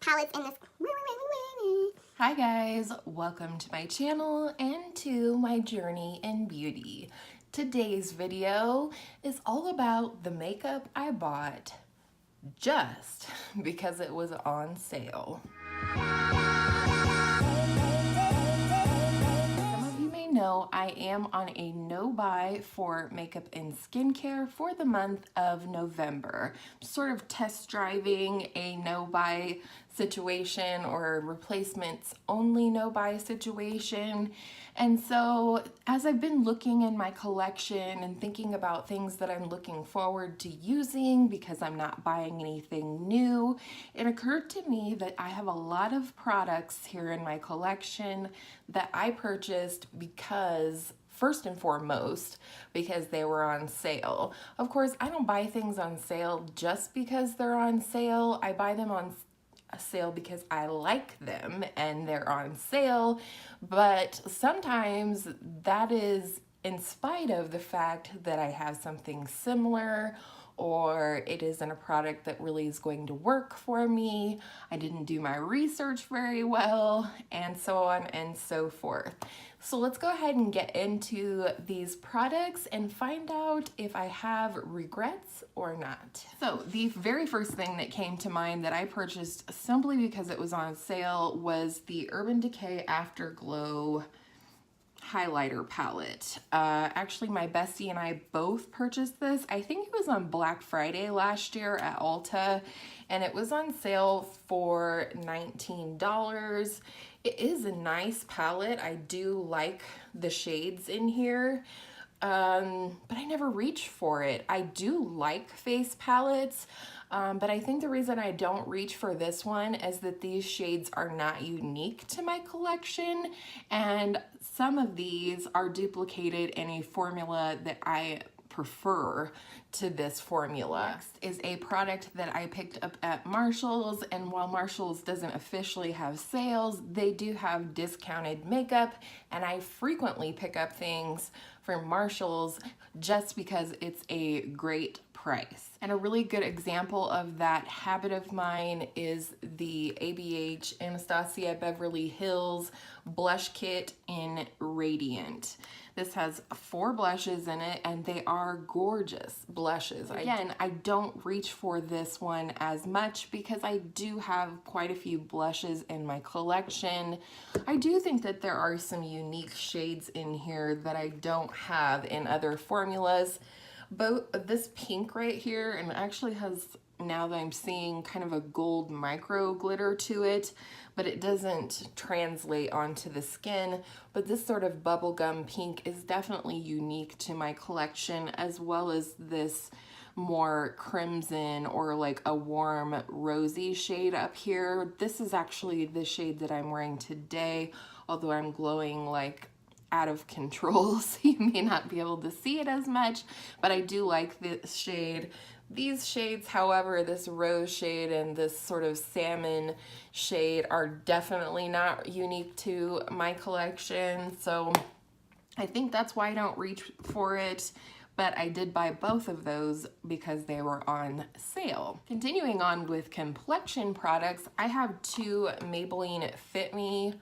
palettes in this. Hi guys, welcome to my channel and to my journey in beauty. Today's video is all about the makeup I bought just because it was on sale. Some of you may know I am on a no-buy for makeup and skincare for the month of November. Sort of test driving a no-buy situation or replacements only no-buy situation. And so as I've been looking in my collection and thinking about things that I'm looking forward to using because I'm not buying anything new, it occurred to me that I have a lot of products here in my collection that I purchased because, first and foremost, because they were on sale. Of course, I don't buy things on sale just because they're on sale. I buy them on sale because I like them and they're on sale, but sometimes that is in spite of the fact that I have something similar, or it isn't a product that really is going to work for me. I didn't do my research very well, and so on and so forth. So let's go ahead and get into these products and find out if I have regrets or not. So the very first thing that came to mind that I purchased simply because it was on sale was the Urban Decay Afterglow highlighter palette. Actually, my bestie and I both purchased this. I think it was on Black Friday last year at Ulta, and it was on sale for $19. It is a nice palette. I do like the shades in here, but I never reach for it. I do like face palettes, but I think the reason I don't reach for this one is that these shades are not unique to my collection, and some of these are duplicated in a formula that I prefer to this formula. Next is a product that I picked up at Marshall's, and while Marshall's doesn't officially have sales, they do have discounted makeup, and I frequently pick up things from Marshall's just because it's a great price. And a really good example of that habit of mine is the ABH Anastasia Beverly Hills blush kit in Radiant. This has 4 blushes in it, and they are gorgeous blushes. Again, I don't reach for this one as much because I do have quite a few blushes in my collection. I do think that there are some unique shades in here that I don't have in other formulas. But this pink right here, and it actually has, now that I'm seeing, kind of a gold micro glitter to it, but it doesn't translate onto the skin. But this sort of bubblegum pink is definitely unique to my collection, as well as this more crimson or like a warm rosy shade up here. This is actually the shade that I'm wearing today, although I'm glowing like out of control, so you may not be able to see it as much, but I do like this shade. These shades, however, this rose shade and this sort of salmon shade, are definitely not unique to my collection, so I think that's why I don't reach for it, but I did buy both of those because they were on sale. Continuing on with complexion products, I have 2 Maybelline Fit Me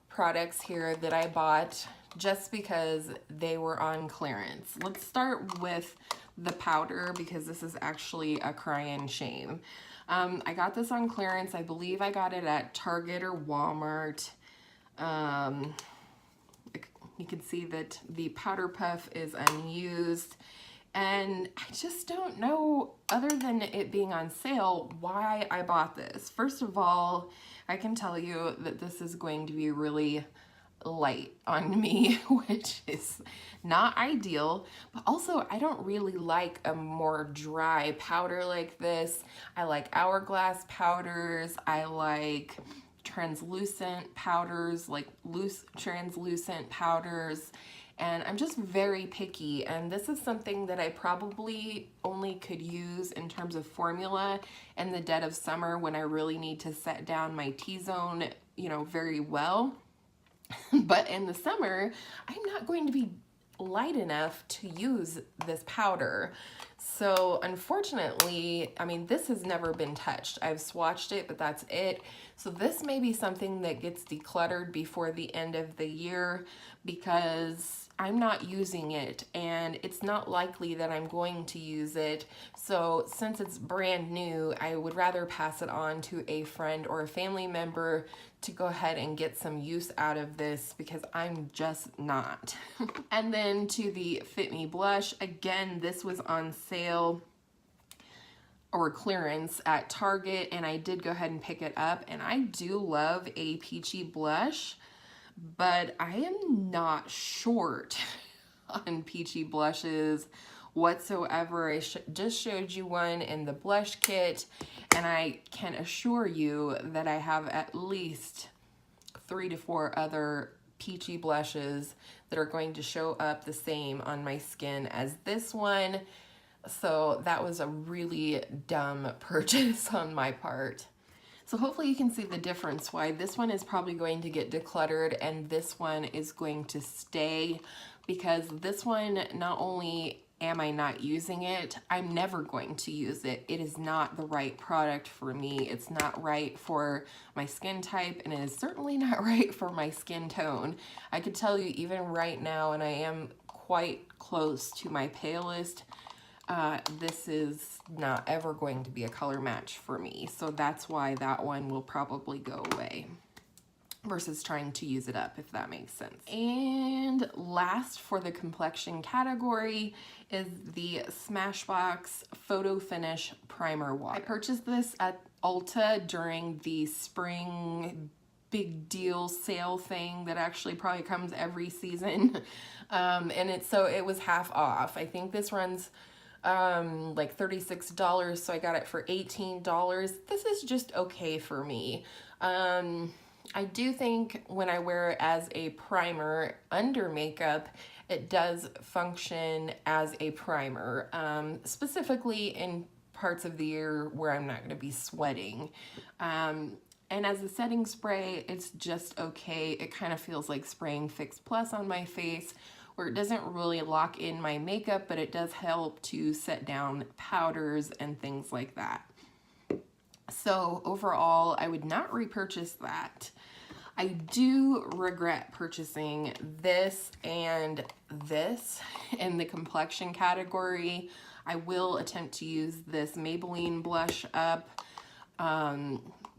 products here that I bought just because they were on clearance. Let's start with the powder because this is actually a crying shame. I got this on clearance. I believe I got it at Target or Walmart. You can see that the powder puff is unused, and I just don't know, other than it being on sale, why I bought this. First of all, I can tell you that this is going to be really light on me, which is not ideal, but also I don't really like a more dry powder like this. I like hourglass powders. I like translucent powders, like loose translucent powders, and I'm just very picky, and this is something that I probably only could use in terms of formula in the dead of summer when I really need to set down my T-zone, you know, very well. But in the summer, I'm not going to be light enough to use this powder. So unfortunately, I mean, this has never been touched. I've swatched it, but that's it. So this may be something that gets decluttered before the end of the year because I'm not using it and it's not likely that I'm going to use it. So since it's brand new, I would rather pass it on to a friend or a family member to go ahead and get some use out of this because I'm just not. And then to the Fit Me blush, again, this was on sale or clearance at Target, and I did go ahead and pick it up, and I do love a peachy blush, but I am not short on peachy blushes whatsoever. I just showed you one in the blush kit, and I can assure you that I have at least 3 to 4 other peachy blushes that are going to show up the same on my skin as this one. So that was a really dumb purchase on my part. So hopefully you can see the difference why this one is probably going to get decluttered and this one is going to stay, because this one, not only am I not using it, I'm never going to use it. It is not the right product for me. It's not right for my skin type, and it is certainly not right for my skin tone. I could tell you even right now, and I am quite close to my palest, this is not ever going to be a color match for me. So that's why that one will probably go away versus trying to use it up, if that makes sense. And last for the complexion category is the Smashbox Photo Finish Primer Water. I purchased this at Ulta during the spring big deal sale thing that actually probably comes every season. And it was half off. I think this runs like $36, so I got it for $18. This is just okay for me. I do think when I wear it as a primer under makeup, it does function as a primer, specifically in parts of the year where I'm not going to be sweating. And as a setting spray, it's just okay. It kind of feels like spraying Fix Plus on my face, where it doesn't really lock in my makeup, but it does help to set down powders and things like that. So overall, I would not repurchase that. I do regret purchasing this and this in the complexion category. I will attempt to use this Maybelline blush up,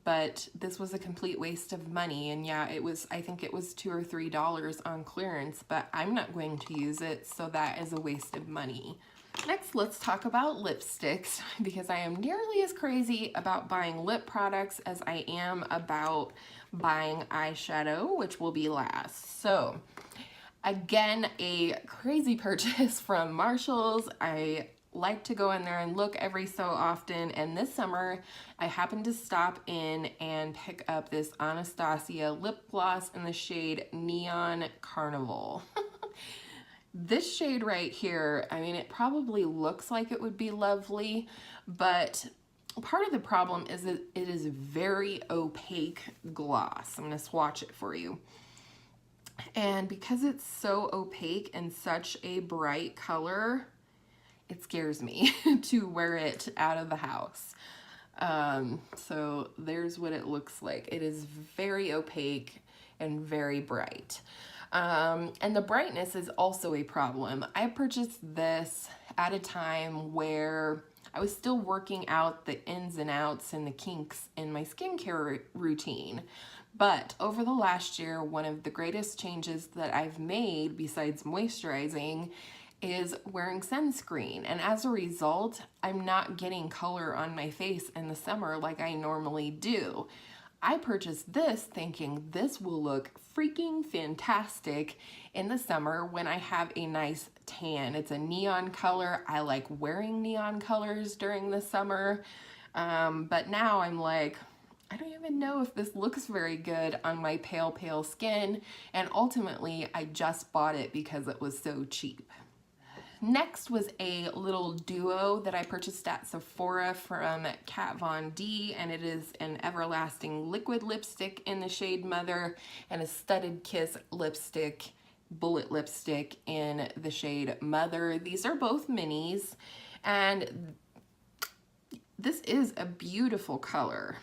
but this was a complete waste of money. And yeah, I think it was $2 or $3 on clearance, but I'm not going to use it, so that is a waste of money. Next, let's talk about lipsticks, because I am nearly as crazy about buying lip products as I am about buying eyeshadow, which will be last. So again, a crazy purchase from Marshalls. I like to go in there and look every so often, and this summer I happened to stop in and pick up this Anastasia lip gloss in the shade Neon Carnival. This shade right here, I mean, it probably looks like it would be lovely, but part of the problem is that it is very opaque gloss. I'm gonna swatch it for you. And because it's so opaque and such a bright color, it scares me to wear it out of the house. So there's what it looks like. It is very opaque and very bright. And the brightness is also a problem. I purchased this at a time where I was still working out the ins and outs and the kinks in my skincare routine. But over the last year, one of the greatest changes that I've made, besides moisturizing, is wearing sunscreen. And as a result, I'm not getting color on my face in the summer like I normally do. I purchased this thinking this will look freaking fantastic in the summer when I have a nice tan. It's a neon color. I like wearing neon colors during the summer. But now I'm like, I don't even know if this looks very good on my pale skin. And ultimately, I just bought it because it was so cheap. Next was a little duo that I purchased at Sephora from Kat Von D, and it is an Everlasting liquid lipstick in the shade Mother and a Studded Kiss lipstick bullet lipstick in the shade Mother. These are both minis, and this is a beautiful color.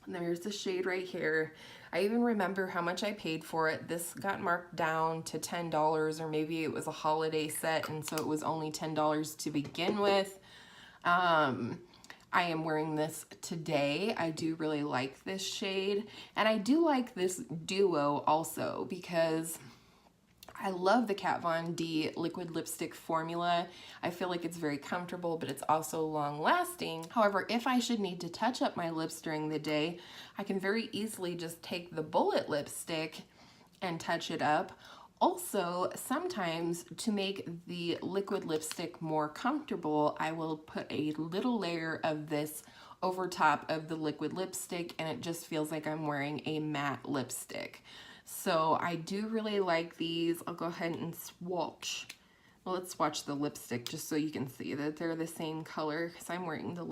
And there's the shade right here. I even remember how much I paid for it. This got marked down to $10, or maybe it was a holiday set, and so it was only $10 to begin with. I am wearing this today. I do really like this shade, and I do like this duo also because I love the Kat Von D liquid lipstick formula. I feel like it's very comfortable, but it's also long lasting. However, if I should need to touch up my lips during the day, I can very easily just take the bullet lipstick and touch it up. Also, sometimes to make the liquid lipstick more comfortable, I will put a little layer of this over top of the liquid lipstick, and it just feels like I'm wearing a matte lipstick. So I do really like these. I'll go ahead and swatch. Well, let's swatch the lipstick just so you can see that they're the same color, because I'm wearing the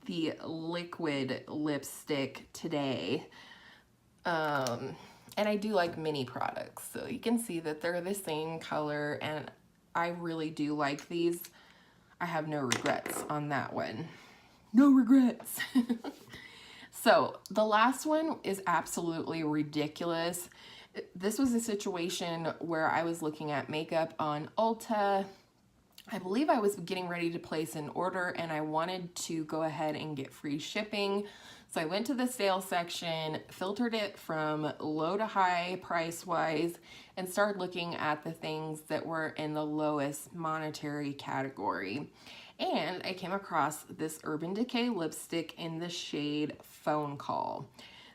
the liquid lipstick today. And I do like mini products, so you can see that they're the same color, and I really do like these. I have no regrets on that one. No regrets. So the last one is absolutely ridiculous. This was a situation where I was looking at makeup on Ulta. I believe I was getting ready to place an order, and I wanted to go ahead and get free shipping. So I went to the sale section, filtered it from low to high price-wise, and started looking at the things that were in the lowest monetary category. And I came across this Urban Decay lipstick in the shade Phone Call.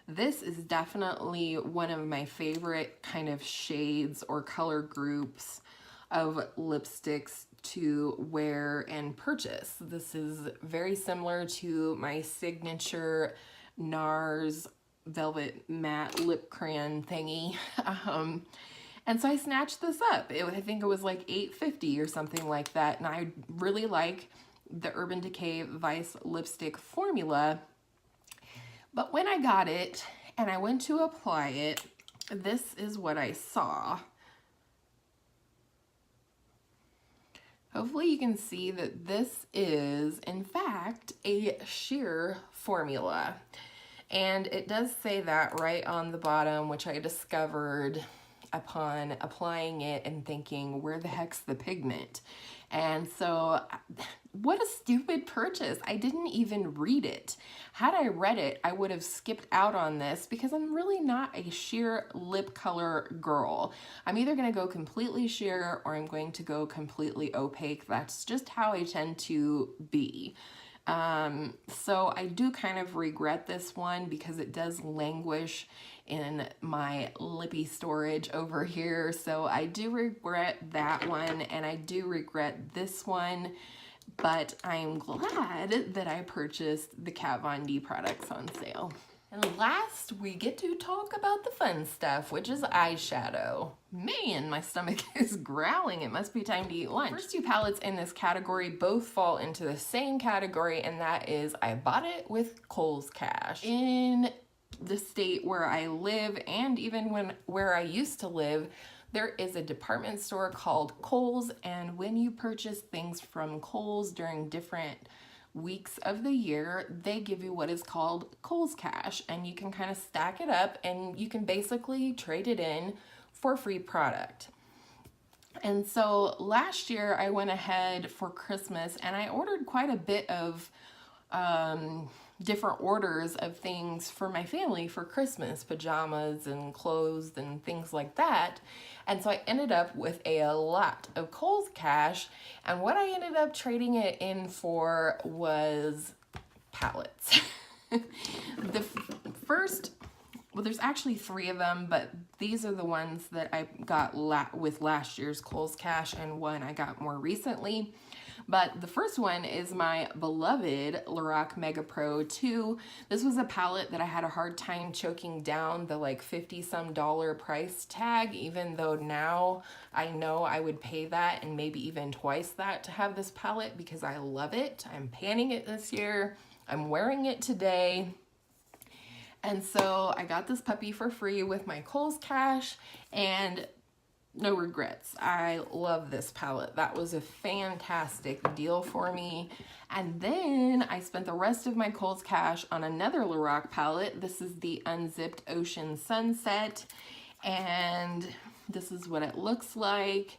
This is definitely one of my favorite kind of shades or color groups of lipsticks to wear and purchase. This is very similar to my signature NARS Velvet Matte Lip Crayon thingy. And so I snatched this up. I think it was like $8.50 or something like that. And I really like the Urban Decay Vice lipstick formula. But when I got it and I went to apply it, this is what I saw. Hopefully you can see that this is, in fact, a sheer formula. And it does say that right on the bottom, which I discovered upon applying it and thinking, where the heck's the pigment? And so what a stupid purchase. I didn't even read it. Had I read it, I would have skipped out on this because I'm really not a sheer lip color girl. I'm either going to go completely sheer or I'm going to go completely opaque. That's just how I tend to be. So I do kind of regret this one because it does languish in my lippy storage over here. So I do regret that one, and I do regret this one, but I'm glad that I purchased the Kat Von D products on sale. And last, we get to talk about the fun stuff, which is eyeshadow. Man, my stomach is growling. It must be time to eat lunch. First two palettes in this category both fall into the same category, and that is I bought it with Kohl's cash. In the state where I live, and even where I used to live, there is a department store called Kohl's, and when you purchase things from Kohl's during different weeks of the year, they give you what is called Kohl's cash, and you can kind of stack it up and you can basically trade it in for free product. And so last year I went ahead for Christmas and I ordered quite a bit of different orders of things for my family for Christmas, pajamas and clothes and things like that. And so I ended up with a lot of Kohl's cash, and what I ended up trading it in for was palettes. The first, well, there's actually 3 of them, but these are the ones that I got with last year's Kohl's cash, and one I got more recently. But the first one is my beloved Lorac Mega Pro 2. This was a palette that I had a hard time choking down the like $50-some price tag, even though now I know I would pay that and maybe even twice that to have this palette because I love it. I'm panning it this year. I'm wearing it today. And so I got this puppy for free with my Kohl's Cash, and no regrets. I love this palette. That was a fantastic deal for me. And then I spent the rest of my Kohl's Cash on another Lorac palette. This is the Unzipped Ocean Sunset, and this is what it looks like.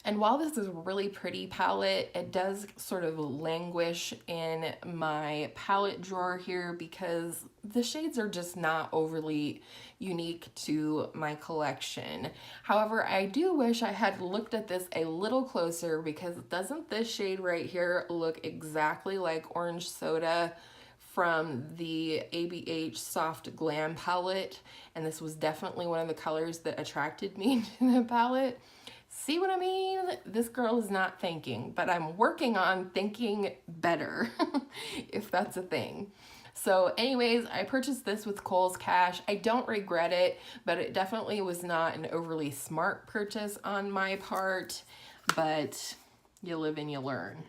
And while this is a really pretty palette, it does sort of languish in my palette drawer here because the shades are just not overly unique to my collection. However, I do wish I had looked at this a little closer, because doesn't this shade right here look exactly like Orange Soda from the ABH Soft Glam palette? And this was definitely one of the colors that attracted me to the palette. See what I mean? This girl is not thinking, but I'm working on thinking better, if that's a thing. So anyways, I purchased this with Kohl's Cash. I don't regret it, but it definitely was not an overly smart purchase on my part, but you live and you learn.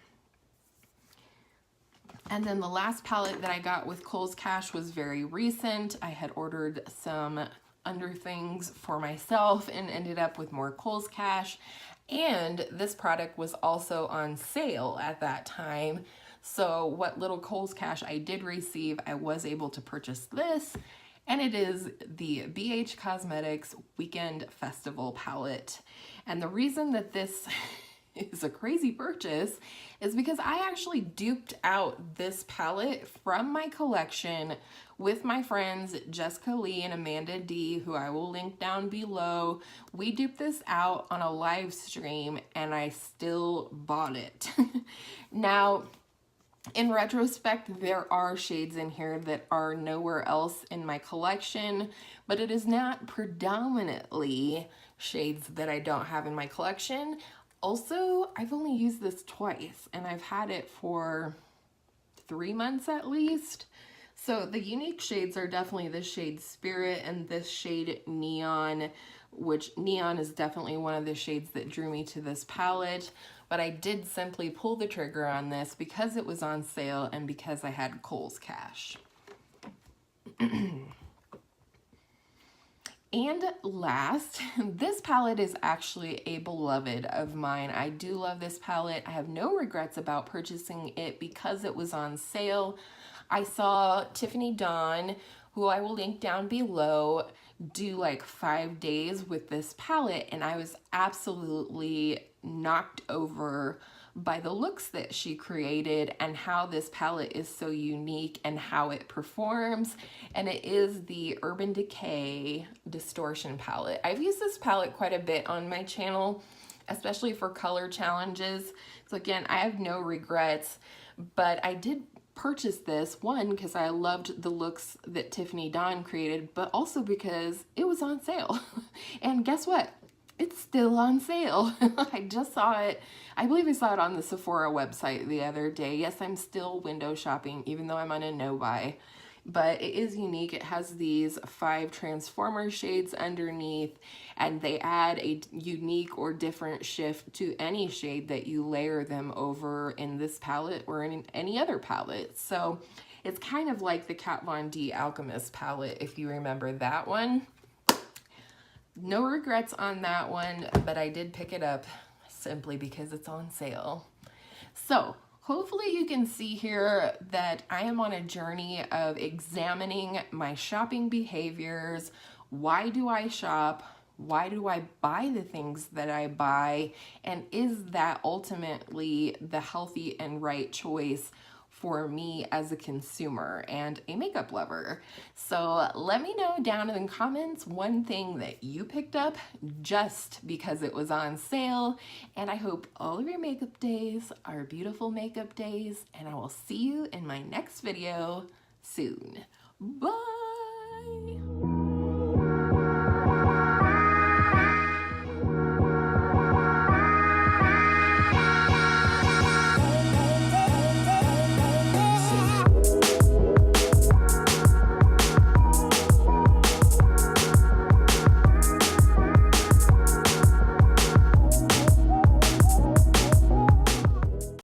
And then the last palette that I got with Kohl's Cash was very recent. I had ordered some under things for myself and ended up with more Kohl's Cash, and this product was also on sale at that time. So what little Kohl's Cash I did receive, I was able to purchase this, and it is the BH Cosmetics Weekend Festival palette. And the reason that this is a crazy purchase is because I actually duped out this palette from my collection with my friends Jessica Lee and Amanda D, who I will link down below. We duped this out on a live stream, and I still bought it. Now, in retrospect, there are shades in here that are nowhere else in my collection, but it is not predominantly shades that I don't have in my collection. Also, I've only used this twice, and I've had it for 3 months at least. So the unique shades are definitely this shade Spirit and this shade Neon, which Neon is definitely one of the shades that drew me to this palette. But I did simply pull the trigger on this because it was on sale and because I had Kohl's Cash. And last, this palette is actually a beloved of mine. I do love this palette. I have no regrets about purchasing it because it was on sale. I saw Tiffany Dawn, who I will link down below, do like 5 days with this palette, and I was absolutely knocked over by the looks that she created and how this palette is so unique and how it performs. And it is the Urban Decay Distortion palette. I've used this palette quite a bit on my channel, especially for color challenges. So again, I have no regrets, but I did purchase this, one, because I loved the looks that Tiffany Dawn created, but also because it was on sale. And guess what? It's still on sale. I just saw it. I believe I saw it on the Sephora website the other day. Yes, I'm still window shopping, even though I'm on a no-buy. But it is unique. It has these 5 transformer shades underneath, and they add a unique or different shift to any shade that you layer them over in this palette or in any other palette. So it's kind of like the Kat Von D Alchemist palette, if you remember that one. No regrets on that one, but I did pick it up simply because it's on sale. So hopefully you can see here that I am on a journey of examining my shopping behaviors. Why do I shop? Why do I buy the things that I buy? And is that ultimately the healthy and right choice for me as a consumer and a makeup lover? So let me know down in the comments one thing that you picked up just because it was on sale. And I hope all of your makeup days are beautiful makeup days, and I will see you in my next video soon. Bye!